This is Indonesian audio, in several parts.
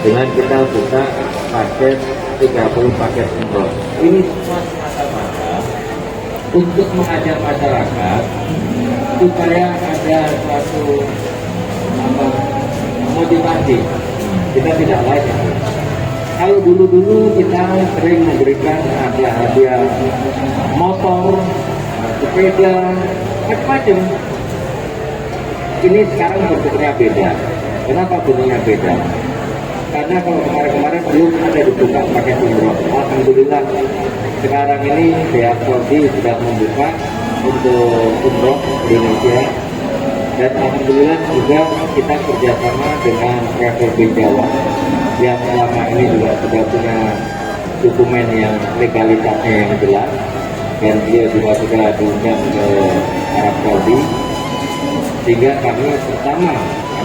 dengan kita buka paket 30 paket umroh. Ini semua semata-mata untuk mengajak masyarakat supaya ada suatu motivasi. Kita tidak lain. Kalau dulu-dulu kita sering memberikan hadiah motor, sepeda, macam-macam. Ini sekarang bentuknya beda. Kenapa bentuknya beda? Karena kalau kemarin-kemarin belum ada dibuka paket umroh. Alhamdulillah sekarang ini pihak Saudi sudah membuka untuk umroh di Indonesia. Dan alhamdulillah juga kita kerjasama dengan Travel Jawa yang selama ini juga sudah punya dokumen yang legalitasnya yang jelas, dan dia juga sudah diundang ke Arab Saudi, sehingga kami pertama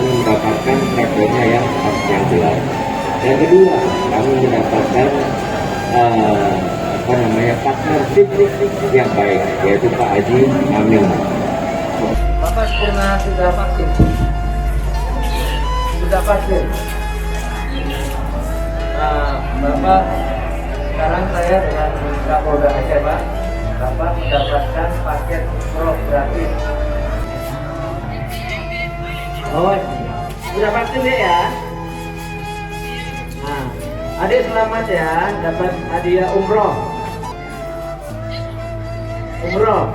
mendapatkan travelnya yang jelas. Yang kedua, kami mendapatkan partnership yang baik, yaitu Pak Haji Amin. Bapak sudah vaksin? Sudah vaksin? Bapak, sekarang saya dengan Kapolda Aceh, Pak. Bapak mendapatkan paket umroh gratis. Oh, sudah vaksin ya? Nah, adik selamat ya, dapat hadiah umroh. Umroh.